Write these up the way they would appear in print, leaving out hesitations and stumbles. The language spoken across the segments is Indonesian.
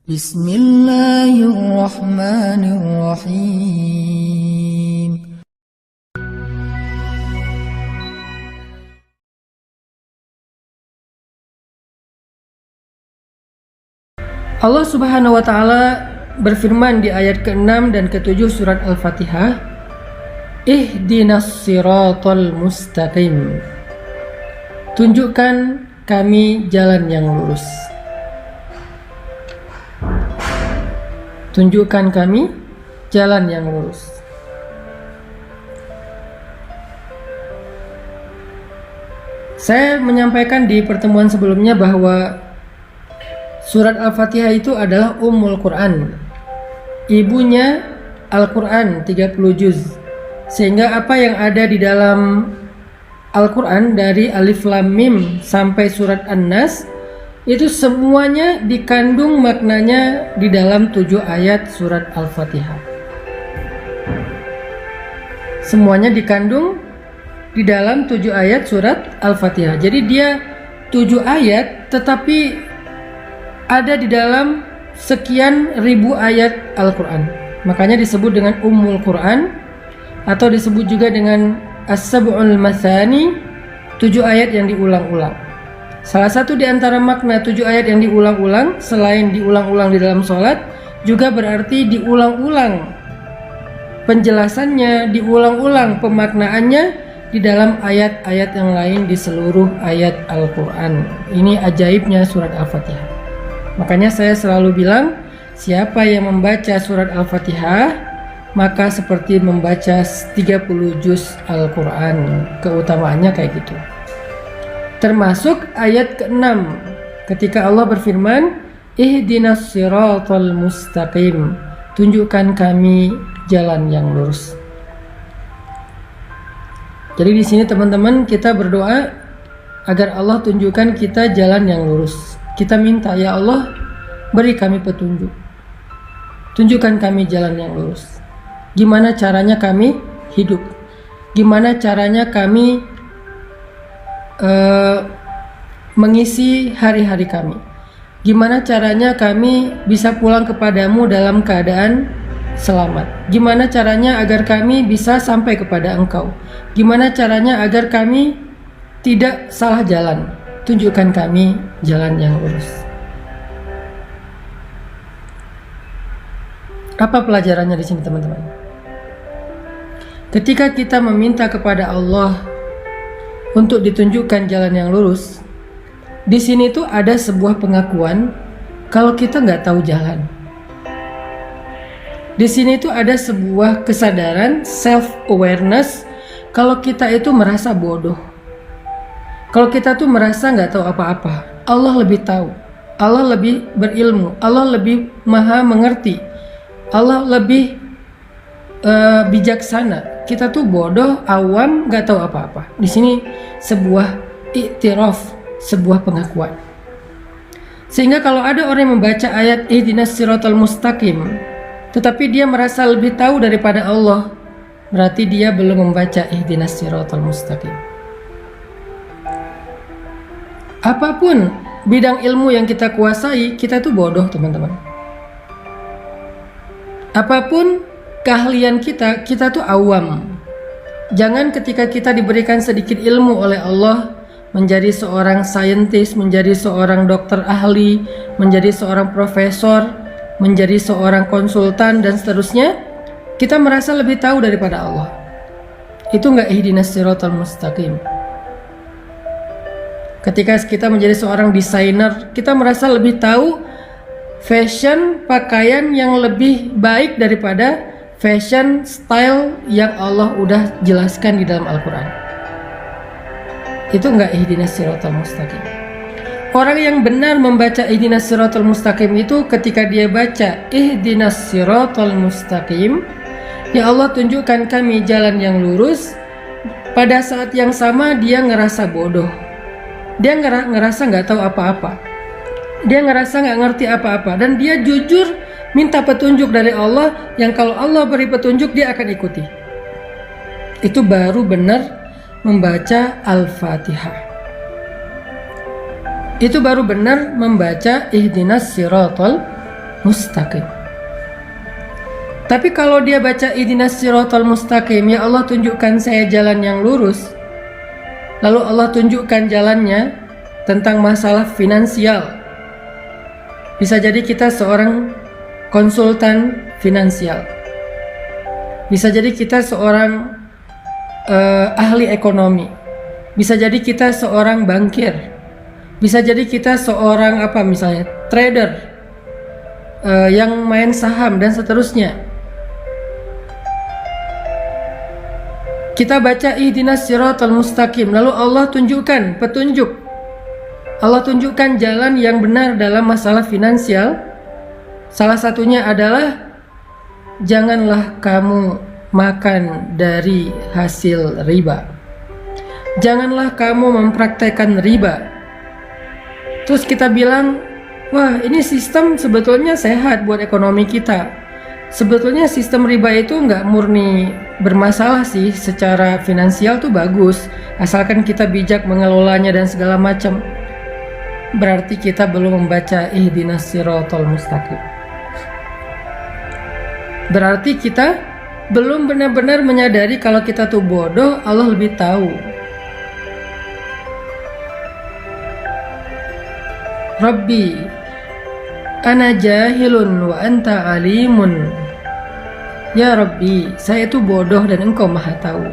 Bismillahirrahmanirrahim. Allah Subhanahu wa Ta'ala berfirman di ayat ke-6 dan ke-7 surat Al-Fatihah, Ihdinas siratal mustaqim. Tunjukkan kami jalan yang lurus. Tunjukkan kami jalan yang lurus. Saya menyampaikan di pertemuan sebelumnya bahwa surat Al-Fatihah itu adalah Ummul Quran, ibunya Al-Quran 30 juz. Sehingga apa yang ada di dalam Al-Quran dari Alif Lam Mim sampai surat An-Nas itu semuanya dikandung maknanya di dalam 7 ayat surat Al-Fatihah. Semuanya dikandung di dalam 7 ayat surat Al-Fatihah. Jadi dia 7 ayat tetapi ada di dalam sekian ribu ayat Al-Quran. Makanya disebut dengan Ummul Quran, atau disebut juga dengan As-Sab'ul Mathani, 7 ayat yang diulang-ulang. Salah satu di antara makna 7 ayat yang diulang-ulang, selain diulang-ulang di dalam sholat, juga berarti diulang-ulang penjelasannya, diulang-ulang pemaknaannya di dalam ayat-ayat yang lain di seluruh ayat Al-Quran. Ini ajaibnya surat Al-Fatihah. Makanya saya selalu bilang, siapa yang membaca surat Al-Fatihah, maka seperti membaca 30 juz Al-Quran. Keutamaannya kayak gitu. Termasuk ayat ke-6 ketika Allah berfirman, Ihdinas siratal mustaqim. Tunjukkan kami jalan yang lurus. Jadi di sini teman-teman kita berdoa agar Allah tunjukkan kita jalan yang lurus. Kita minta, ya Allah, beri kami petunjuk. Tunjukkan kami jalan yang lurus. Gimana caranya kami hidup? Gimana caranya kami mengisi hari-hari kami? Gimana caranya kami bisa pulang kepadamu dalam keadaan selamat? Gimana caranya agar kami bisa sampai kepada Engkau? Gimana caranya agar kami tidak salah jalan? Tunjukkan kami jalan yang lurus. Apa pelajarannya di sini, teman-teman? Ketika kita meminta kepada Allah untuk ditunjukkan jalan yang lurus, di sini tuh ada sebuah pengakuan kalau kita nggak tahu jalan. Di sini tuh ada sebuah kesadaran, self-awareness, kalau kita itu merasa bodoh. Kalau kita tuh merasa nggak tahu apa-apa, Allah lebih tahu, Allah lebih berilmu, Allah lebih maha mengerti, Allah lebih bijaksana. Kita tuh bodoh, awam, nggak tahu apa-apa. Di sini sebuah iktiraf, sebuah pengakuan. Sehingga kalau ada orang yang membaca ayat Ihdinas siratal mustaqim, tetapi dia merasa lebih tahu daripada Allah, berarti dia belum membaca Ihdinas siratal mustaqim. Apapun bidang ilmu yang kita kuasai, kita tuh bodoh, teman-teman. Apapun keahlian kita, kita tuh awam. Jangan ketika kita diberikan sedikit ilmu oleh Allah, menjadi seorang saintis, menjadi seorang dokter ahli, menjadi seorang profesor, menjadi seorang konsultan, dan seterusnya, kita merasa lebih tahu daripada Allah. Itu enggak ihdinas siratal mustaqim. Ketika kita menjadi seorang desainer, kita merasa lebih tahu fashion pakaian yang lebih baik daripada fashion style yang Allah udah jelaskan di dalam Al-Quran. Itu enggak ihdinas siratal mustaqim. Orang yang benar membaca ihdinas siratal mustaqim itu ketika dia baca ihdinas siratal mustaqim, ya Allah tunjukkan kami jalan yang lurus, pada saat yang sama dia ngerasa bodoh. Dia ngerasa nggak tahu apa-apa. Dia ngerasa nggak ngerti apa-apa, dan dia jujur minta petunjuk dari Allah, yang kalau Allah beri petunjuk dia akan ikuti. Itu baru benar membaca Al-Fatihah. Itu baru benar membaca Ihdinas siratal mustaqim. Tapi kalau dia baca ihdinas siratal mustaqim, ya Allah tunjukkan saya jalan yang lurus, lalu Allah tunjukkan jalannya tentang masalah finansial. Bisa jadi kita seorang konsultan finansial, bisa jadi kita seorang ahli ekonomi, bisa jadi kita seorang bankir, bisa jadi kita seorang misalnya trader yang main saham dan seterusnya. Kita baca ihdinas siratal mustaqim, lalu Allah tunjukkan petunjuk, Allah tunjukkan jalan yang benar dalam masalah finansial. Salah satunya adalah janganlah kamu makan dari hasil riba, janganlah kamu mempraktekkan riba. Terus kita bilang, wah ini sistem sebetulnya sehat buat ekonomi kita. Sebetulnya sistem riba itu nggak murni bermasalah sih, secara finansial tuh bagus, asalkan kita bijak mengelolanya dan segala macam. Berarti kita belum membaca ihdinas siratal mustaqim. Berarti kita belum benar-benar menyadari kalau kita tuh bodoh, Allah lebih tahu. Rabbi ana jahilun wa anta alimun. Ya Rabbi, saya itu bodoh dan Engkau maha tahu.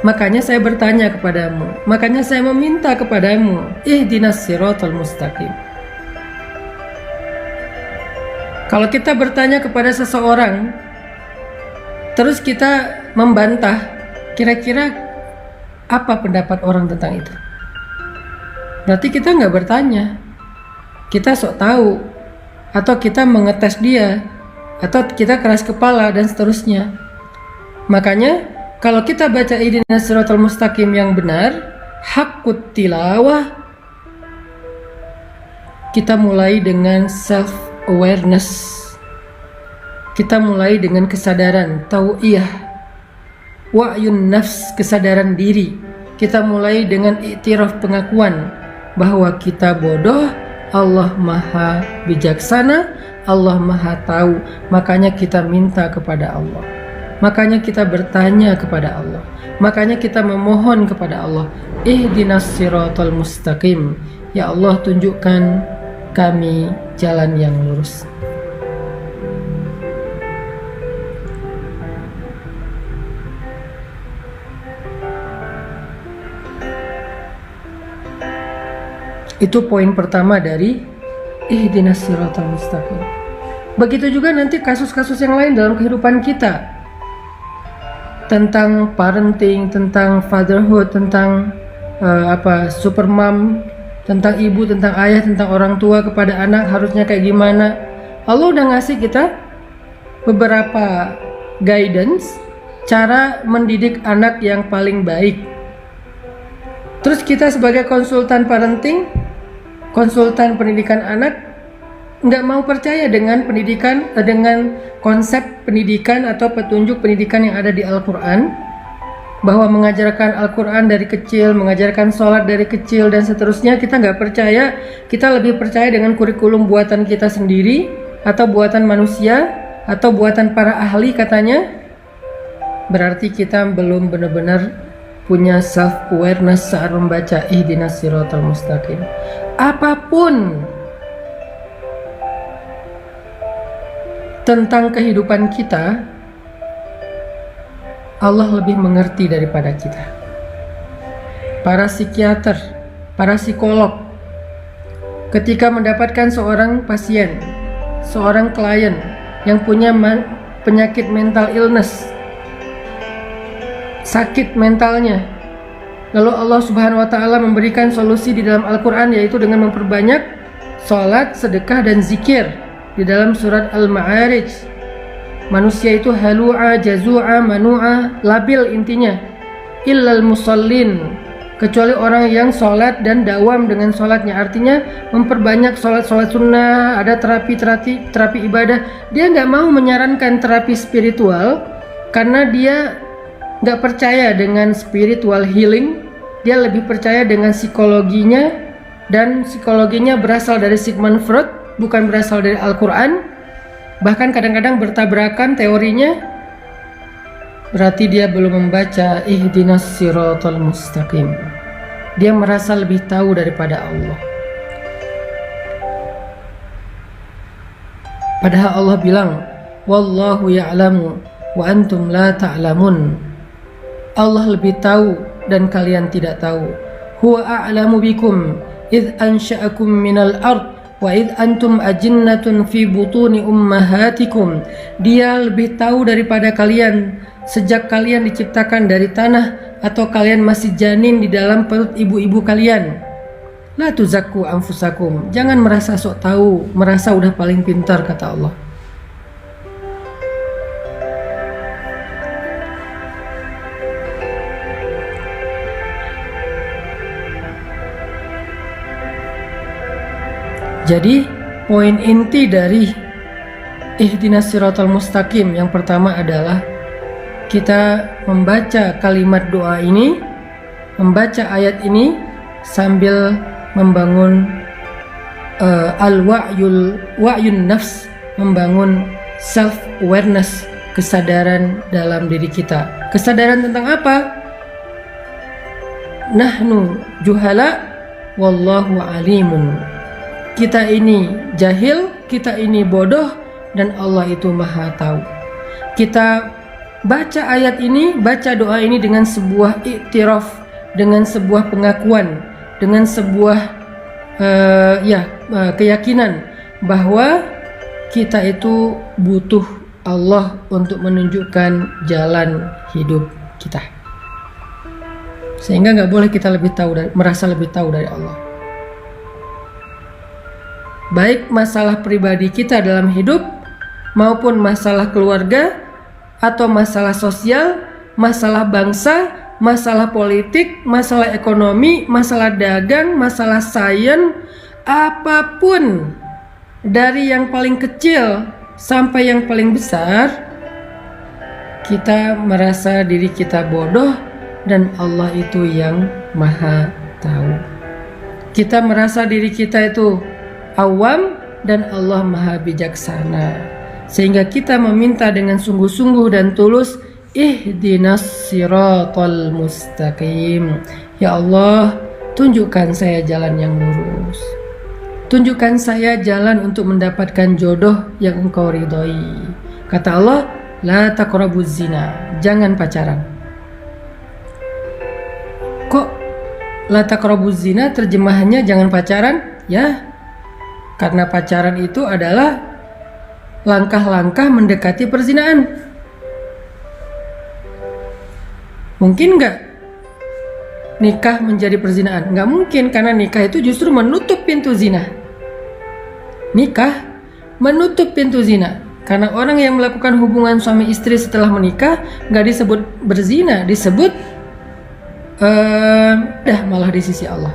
Makanya saya bertanya kepadamu, makanya saya meminta kepadamu, ihdinas siratal mustaqim. Kalau kita bertanya kepada seseorang, terus kita membantah, kira-kira apa pendapat orang tentang itu? Berarti kita nggak bertanya, kita sok tahu, atau kita mengetes dia, atau kita keras kepala dan seterusnya. Makanya kalau kita baca ihdinas siratal mustaqim yang benar, haqqut tilawah, kita mulai dengan self awareness, kita mulai dengan kesadaran tau'iyah, wa'yun nafs, kesadaran diri. Kita mulai dengan iktiraf, pengakuan bahwa kita bodoh, Allah maha bijaksana, Allah maha tahu. Makanya kita minta kepada Allah, makanya kita bertanya kepada Allah, makanya kita memohon kepada Allah, ihdinas siratal mustaqim, ya Allah tunjukkan kami jalan yang lurus. Itu poin pertama dari ihdinas siratal mustaqim. Begitu juga nanti kasus-kasus yang lain dalam kehidupan kita, tentang parenting, tentang fatherhood, tentang super mom, tentang ibu, tentang ayah, tentang orang tua kepada anak harusnya kayak gimana. Allah udah ngasih kita beberapa guidance cara mendidik anak yang paling baik. Terus kita sebagai konsultan parenting, konsultan pendidikan anak, nggak mau percaya dengan pendidikan, dengan konsep pendidikan atau petunjuk pendidikan yang ada di Al-Quran, bahwa mengajarkan Al-Quran dari kecil, mengajarkan sholat dari kecil dan seterusnya. Kita nggak percaya, kita lebih percaya dengan kurikulum buatan kita sendiri, atau buatan manusia, atau buatan para ahli katanya. Berarti kita belum benar-benar punya self awareness saat membaca ihdinas siratal mustaqim. Apapun tentang kehidupan kita, Allah lebih mengerti daripada kita. Para psikiater, para psikolog, ketika mendapatkan seorang pasien, seorang klien yang punya penyakit mental illness, sakit mentalnya, lalu Allah Subhanahu wa Ta'ala memberikan solusi di dalam Al-Quran, yaitu dengan memperbanyak sholat, sedekah, dan zikir. Di dalam surat Al-Ma'arij, manusia itu halu'a, jazu'a, manu'a, labil intinya, illal musallin, kecuali orang yang sholat dan dawam dengan sholatnya. Artinya memperbanyak sholat sunnah, ada terapi ibadah. Dia nggak mau menyarankan terapi spiritual karena dia nggak percaya dengan spiritual healing. Dia lebih percaya dengan psikologinya, dan psikologinya berasal dari Sigmund Freud, bukan berasal dari Al-Quran. bahkan kadang-kadang bertabrakan teorinya, berarti dia belum membaca ihdinas siratal mustaqim. Dia merasa lebih tahu daripada Allah. Padahal Allah bilang, wallahu ya'lamu wa antum la ta'lamun. Allah lebih tahu dan kalian tidak tahu. Huwa a'lamu bikum idh ansha'akum minal ard wa idh antum ajinnatun fi butuni ummahatikum. Dia lebih tahu daripada kalian sejak kalian diciptakan dari tanah atau kalian masih janin di dalam perut ibu-ibu kalian. La tuzakku anfusakum. Jangan merasa sok tahu, merasa udah paling pintar, kata Allah. Jadi poin inti dari ihdinas siratal mustaqim yang pertama adalah kita membaca kalimat doa ini, membaca ayat ini sambil membangun wa'yun nafs, membangun self awareness, kesadaran dalam diri kita. Kesadaran tentang apa? Nahnu juhala wallahu alimun. Kita ini jahil, kita ini bodoh, dan Allah itu maha tahu. Kita baca ayat ini, baca doa ini dengan sebuah iktiraf, dengan sebuah pengakuan, dengan sebuah keyakinan bahwa kita itu butuh Allah untuk menunjukkan jalan hidup kita. Sehingga nggak boleh kita merasa lebih tahu dari Allah. Baik masalah pribadi kita dalam hidup maupun masalah keluarga atau masalah sosial, masalah bangsa, masalah politik, masalah ekonomi, masalah dagang, masalah sains, apapun dari yang paling kecil sampai yang paling besar, kita merasa diri kita bodoh dan Allah itu yang maha tahu. Kita merasa diri kita itu awam dan Allah maha bijaksana, sehingga kita meminta dengan sungguh-sungguh dan tulus, ihdinas siratal mustaqim. Ya Allah, tunjukkan saya jalan yang lurus, tunjukkan saya jalan untuk mendapatkan jodoh yang Engkau ridhoi. Kata Allah, la taqrabuz zina, jangan pacaran. Kok la taqrabuz zina terjemahannya jangan pacaran? Ya, karena pacaran itu adalah langkah-langkah mendekati perzinaan. Mungkin nggak nikah menjadi perzinaan? Nggak mungkin, karena nikah itu justru menutup pintu zina. Nikah menutup pintu zina, karena orang yang melakukan hubungan suami istri setelah menikah nggak disebut berzina, disebut malah di sisi Allah.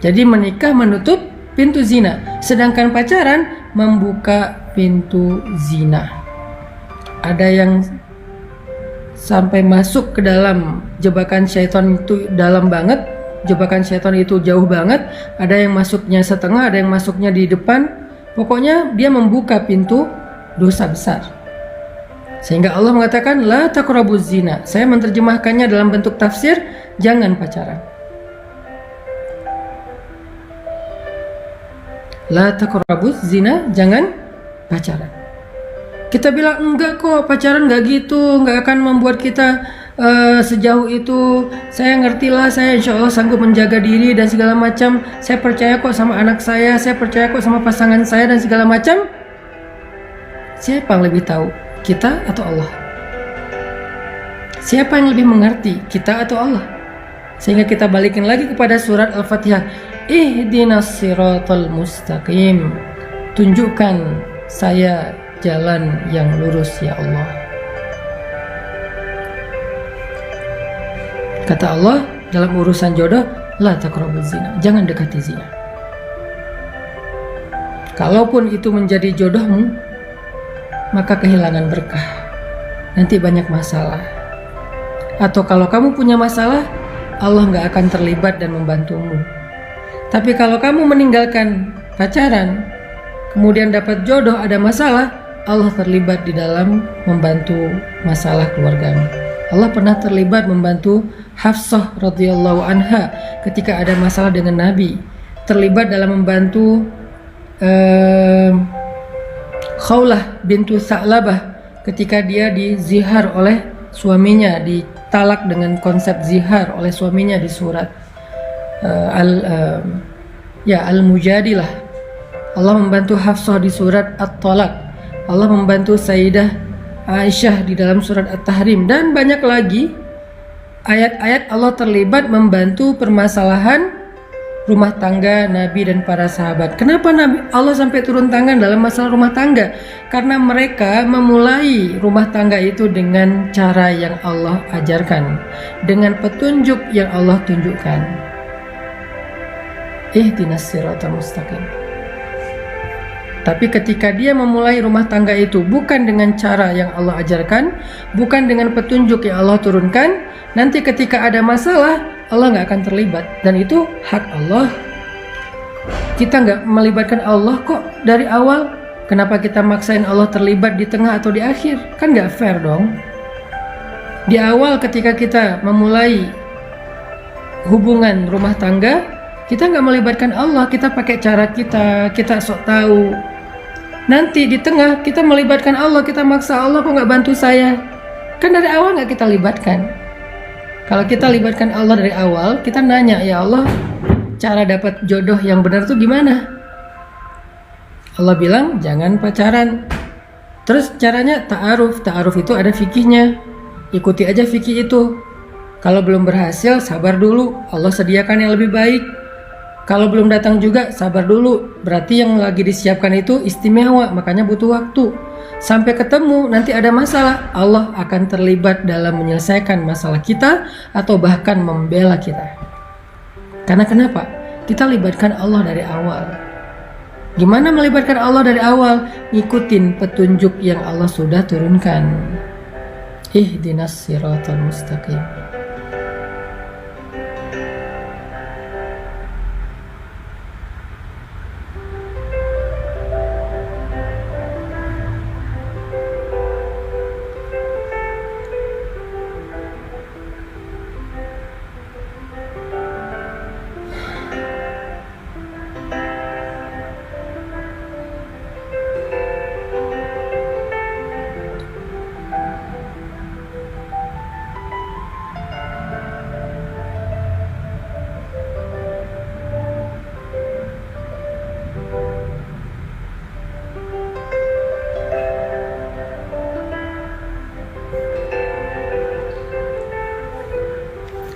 Jadi menikah menutup pintu zina, sedangkan pacaran membuka pintu zina. Ada yang sampai masuk ke dalam jebakan syaitan itu dalam banget, jebakan syaitan itu jauh banget. Ada yang masuknya setengah, ada yang masuknya di depan. Pokoknya dia membuka pintu dosa besar. Sehingga Allah mengatakan la taqrabuz zina. Saya menerjemahkannya dalam bentuk tafsir, jangan pacaran. La taqrabuz zina, jangan pacaran. Kita bilang enggak kok, pacaran enggak gitu, enggak akan membuat kita sejauh itu. Saya ngertilah, saya insya Allah sanggup menjaga diri dan segala macam. Saya percaya kok sama anak saya percaya kok sama pasangan saya dan segala macam. Siapa yang lebih tahu, kita atau Allah? Siapa yang lebih mengerti, kita atau Allah? Sehingga kita balikin lagi kepada surat Al-Fatihah. Ihdinas siratal mustaqim. Tunjukkan saya jalan yang lurus ya Allah. Kata Allah dalam urusan jodoh, la taqrabuz zina, jangan dekati zina. Kalaupun itu menjadi jodohmu, maka kehilangan berkah, nanti banyak masalah. Atau kalau kamu punya masalah, Allah gak akan terlibat dan membantumu. Tapi kalau kamu meninggalkan pacaran, kemudian dapat jodoh, ada masalah, Allah terlibat di dalam membantu masalah keluargamu. Allah pernah terlibat membantu Hafsah radhiyallahu anha ketika ada masalah dengan Nabi, terlibat dalam membantu Khawlah bintu Sa'labah ketika dia dizihar oleh suaminya, ditalak dengan konsep zihar oleh suaminya di surat Al-Mujadilah. Allah membantu Hafsah di surat At-Talaq. Allah membantu Sayyidah Aisyah di dalam surat At-Tahrim, dan banyak lagi ayat-ayat Allah terlibat membantu permasalahan rumah tangga Nabi dan para sahabat. Kenapa Allah sampai turun tangan dalam masalah rumah tangga? Karena mereka memulai rumah tangga itu dengan cara yang Allah ajarkan, dengan petunjuk yang Allah tunjukkan. Ihdinas siratal mustaqim. Tapi ketika dia memulai rumah tangga itu bukan dengan cara yang Allah ajarkan, bukan dengan petunjuk yang Allah turunkan, nanti ketika ada masalah Allah nggak akan terlibat, dan itu hak Allah. Kita nggak melibatkan Allah kok dari awal. Kenapa kita maksain Allah terlibat di tengah atau di akhir? Kan nggak fair dong. Di awal ketika kita memulai hubungan rumah tangga, kita nggak melibatkan Allah, kita pakai cara kita sok tahu. Nanti di tengah kita melibatkan Allah, kita maksa Allah, kok nggak bantu saya? Kan dari awal nggak kita libatkan. Kalau kita libatkan Allah dari awal, kita nanya, ya Allah, cara dapat jodoh yang benar tuh gimana? Allah bilang, jangan pacaran. Terus caranya ta'aruf. Ta'aruf itu ada fikihnya. Ikuti aja fikih itu. Kalau belum berhasil, sabar dulu. Allah sediakan yang lebih baik. Kalau belum datang juga, sabar dulu. Berarti yang lagi disiapkan itu istimewa, makanya butuh waktu. Sampai ketemu, nanti ada masalah, Allah akan terlibat dalam menyelesaikan masalah kita atau bahkan membela kita. Karena kenapa? Kita libatkan Allah dari awal. Gimana melibatkan Allah dari awal? Ngikutin petunjuk yang Allah sudah turunkan. Ihdinas siratal mustaqim.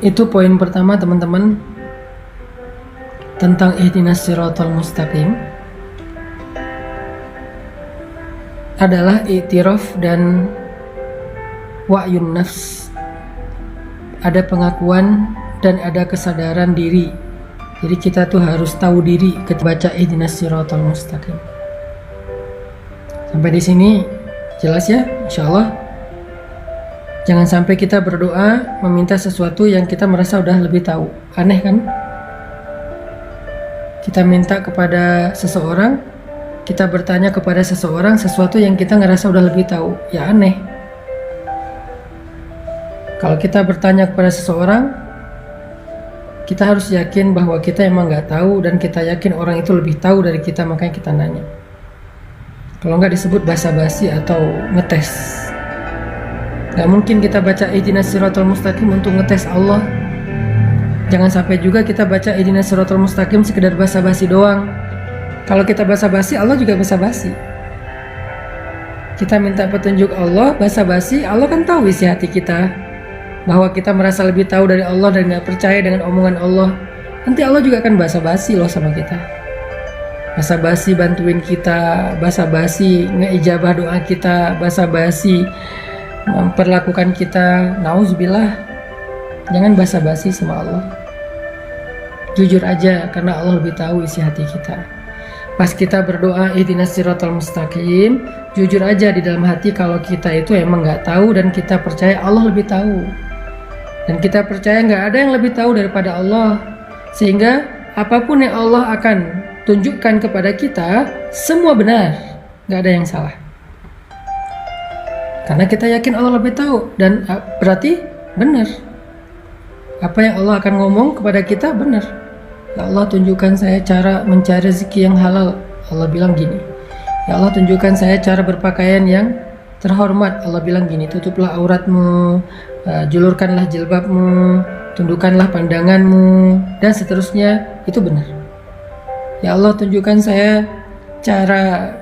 Itu poin pertama teman-teman, tentang ihdinas siratal mustaqim, adalah i'tiraf dan wa'yun nafs. Ada pengakuan dan ada kesadaran diri. Jadi kita tuh harus tahu diri ketika baca ihdinas siratal mustaqim. Sampai di sini jelas ya, insyaallah. Jangan sampai kita berdoa meminta sesuatu yang kita merasa udah lebih tahu. Aneh kan? Kita minta kepada seseorang, kita bertanya kepada seseorang sesuatu yang kita ngerasa udah lebih tahu. Ya aneh. Kalau kita bertanya kepada seseorang, kita harus yakin bahwa kita emang nggak tahu, dan kita yakin orang itu lebih tahu dari kita, makanya kita nanya. Kalau nggak disebut basa-basi atau ngetes. Gak mungkin kita baca ihdinas siratal mustaqim untuk ngetes Allah. Jangan sampai juga kita baca ihdinas siratal mustaqim sekedar basa-basi doang. Kalau kita basa-basi, Allah juga basa-basi. Kita minta petunjuk Allah, basa-basi, Allah kan tahu isi hati kita, bahwa kita merasa lebih tahu dari Allah dan gak percaya dengan omongan Allah. Nanti Allah juga akan basa-basi loh sama kita. Basa-basi bantuin kita, basa-basi ngeijabah doa kita, basa-basi memperlakukan kita. Nauzubillah. Jangan basa-basi sama Allah. Jujur aja, karena Allah lebih tahu isi hati kita. Pas kita berdoa ihdinas siratal mustaqim, jujur aja di dalam hati kalau kita itu emang nggak tahu, dan kita percaya Allah lebih tahu. Dan kita percaya nggak ada yang lebih tahu daripada Allah. Sehingga apapun yang Allah akan tunjukkan kepada kita semua benar, nggak ada yang salah. Karena kita yakin Allah lebih tahu, dan berarti benar. Apa yang Allah akan ngomong kepada kita benar. Ya Allah, tunjukkan saya cara mencari rezeki yang halal. Allah bilang gini. Ya Allah, tunjukkan saya cara berpakaian yang terhormat. Allah bilang gini, tutuplah auratmu, julurkanlah jilbabmu, tundukkanlah pandanganmu, dan seterusnya. Itu benar. Ya Allah, tunjukkan saya cara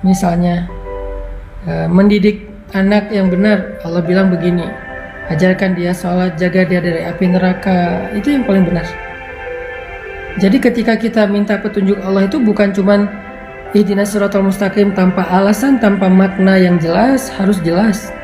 misalnya mendidik anak yang benar. Allah bilang begini, ajarkan dia sholat, jaga dia dari api neraka. Itu yang paling benar. Jadi ketika kita minta petunjuk Allah itu bukan cuman ihdinas siratal mustaqim tanpa alasan, tanpa makna yang jelas, harus jelas.